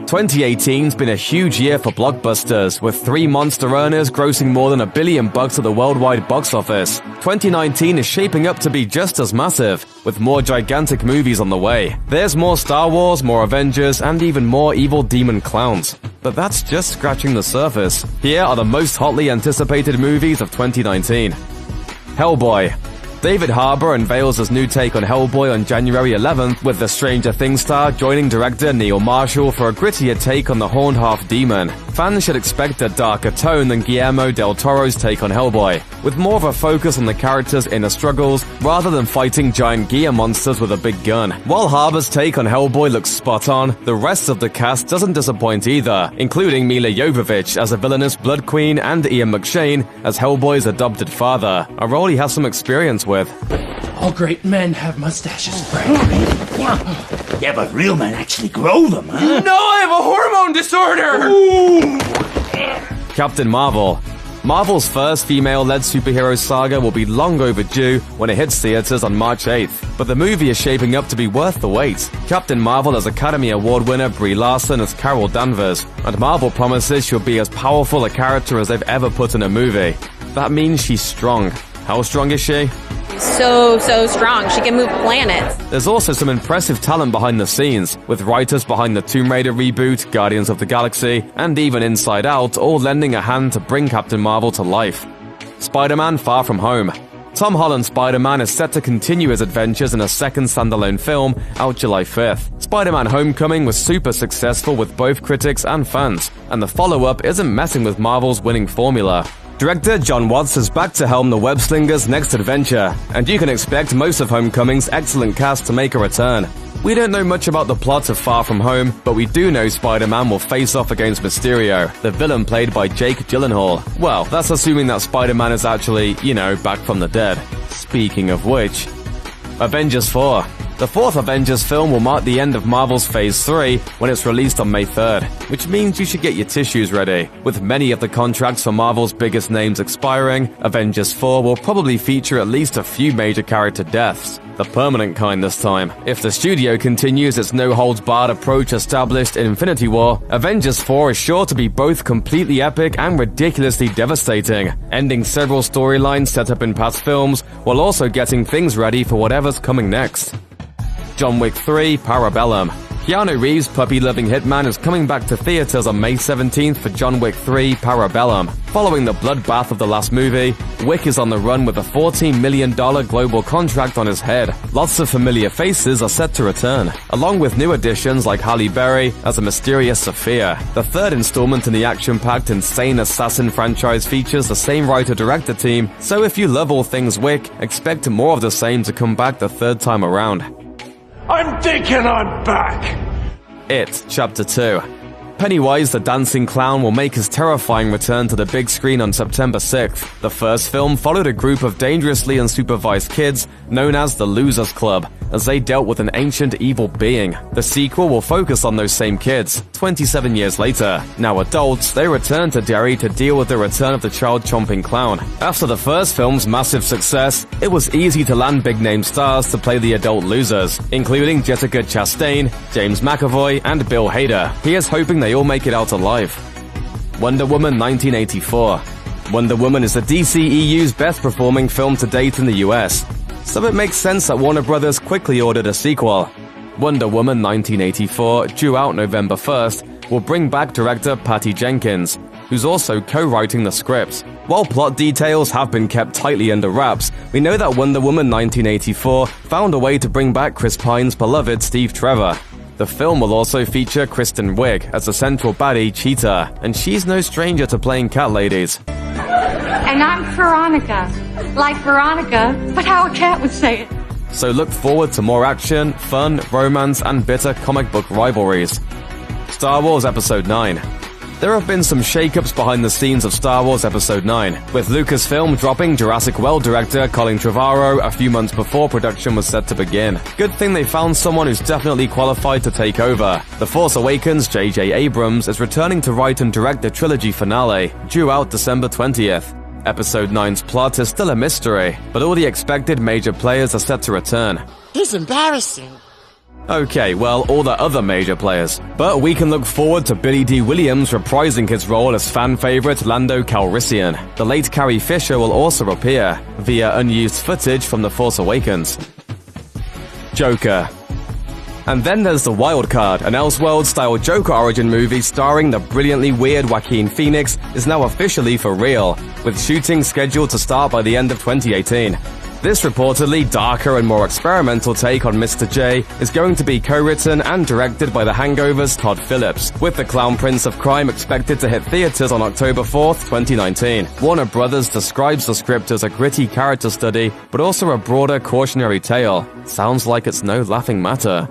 2018's been a huge year for blockbusters, with 3 monster earners grossing more than $1 billion at the worldwide box office. 2019 is shaping up to be just as massive, with more gigantic movies on the way. There's more Star Wars, more Avengers, and even more evil demon clowns. But that's just scratching the surface. Here are the most hotly anticipated movies of 2019. Hellboy. David Harbour unveils his new take on Hellboy on January 11th, with the Stranger Things star joining director Neil Marshall for a grittier take on the horned half-demon. Fans should expect a darker tone than Guillermo del Toro's take on Hellboy, with more of a focus on the character's inner struggles rather than fighting giant gear monsters with a big gun. While Harbour's take on Hellboy looks spot on, the rest of the cast doesn't disappoint either, including Mila Jovovich as a villainous Blood Queen and Ian McShane as Hellboy's adopted father, a role he has some experience with. All great men have mustaches, Frank. Yeah, but real men actually grow them, huh? No, I have a hormone disorder! Ooh. Captain Marvel. Marvel's first female-led superhero saga will be long overdue when it hits theaters on March 8th, but the movie is shaping up to be worth the wait. Captain Marvel has Academy Award winner Brie Larson as Carol Danvers, and Marvel promises she'll be as powerful a character as they've ever put in a movie. That means she's strong. How strong is she? So strong. She can move planets. There's also some impressive talent behind the scenes, with writers behind the Tomb Raider reboot, Guardians of the Galaxy, and even Inside Out all lending a hand to bring Captain Marvel to life. Spider-Man: Far From Home. Tom Holland's Spider-Man is set to continue his adventures in a second standalone film out July 5th. Spider-Man: Homecoming was super successful with both critics and fans, and the follow-up isn't messing with Marvel's winning formula. Director John Watts is back to helm the web-slinger's next adventure, and you can expect most of Homecoming's excellent cast to make a return. We don't know much about the plot of Far From Home, but we do know Spider-Man will face off against Mysterio, the villain played by Jake Gyllenhaal. Well, that's assuming that Spider-Man is actually, back from the dead. Speaking of which, Avengers 4. The fourth Avengers film will mark the end of Marvel's Phase 3 when it's released on May 3rd, which means you should get your tissues ready. With many of the contracts for Marvel's biggest names expiring, Avengers 4 will probably feature at least a few major character deaths. The permanent kind this time. If the studio continues its no-holds-barred approach established in Infinity War, Avengers 4 is sure to be both completely epic and ridiculously devastating, ending several storylines set up in past films, while also getting things ready for whatever's coming next. John Wick 3: Parabellum. Keanu Reeves' puppy-loving hitman is coming back to theaters on May 17th for John Wick 3: Parabellum. Following the bloodbath of the last movie, Wick is on the run with a $14 million global contract on his head. Lots of familiar faces are set to return, along with new additions like Halle Berry as a mysterious Sophia. The third installment in the action-packed Insane Assassin franchise features the same writer-director team, so if you love all things Wick, expect more of the same to come back the third time around. I'm thinking I'm back! It, Chapter 2. Pennywise the Dancing Clown will make his terrifying return to the big screen on September 6th. The first film followed a group of dangerously unsupervised kids known as the Losers Club, as they dealt with an ancient evil being. The sequel will focus on those same kids, 27 years later. Now adults, they return to Derry to deal with the return of the child-chomping clown. After the first film's massive success, it was easy to land big-name stars to play the adult losers, including Jessica Chastain, James McAvoy, and Bill Hader. Here's hoping they all make it out alive. Wonder Woman 1984. Wonder Woman is the DCEU's best-performing film to date in the US, so it makes sense that Warner Brothers quickly ordered a sequel. Wonder Woman 1984, due out November 1st, will bring back director Patty Jenkins, who's also co-writing the script. While plot details have been kept tightly under wraps, we know that Wonder Woman 1984 found a way to bring back Chris Pine's beloved Steve Trevor. The film will also feature Kristen Wiig as the central baddie Cheetah, and she's no stranger to playing cat ladies. And I'm Veronica. Like Veronica, but how a cat would say it. So look forward to more action, fun, romance, and bitter comic book rivalries. Star Wars Episode 9. There have been some shakeups behind the scenes of Star Wars Episode 9, with Lucasfilm dropping Jurassic World director Colin Trevorrow a few months before production was set to begin. Good thing they found someone who's definitely qualified to take over. The Force Awakens' J.J. Abrams is returning to write and direct the trilogy finale, due out December 20th. Episode 9's plot is still a mystery, but all the expected major players are set to return. He's embarrassing. Okay, well, all the other major players. But we can look forward to Billy D. Williams reprising his role as fan favorite Lando Calrissian. The late Carrie Fisher will also appear, via unused footage from The Force Awakens. Joker. And then there's the wild card. An Elseworld-style Joker origin movie starring the brilliantly weird Joaquin Phoenix is now officially for real, with shooting scheduled to start by the end of 2018. This reportedly darker and more experimental take on Mr. J is going to be co-written and directed by The Hangover's Todd Phillips, with The Clown Prince of Crime expected to hit theaters on October 4th, 2019. Warner Brothers describes the script as a gritty character study, but also a broader cautionary tale. Sounds like it's no laughing matter.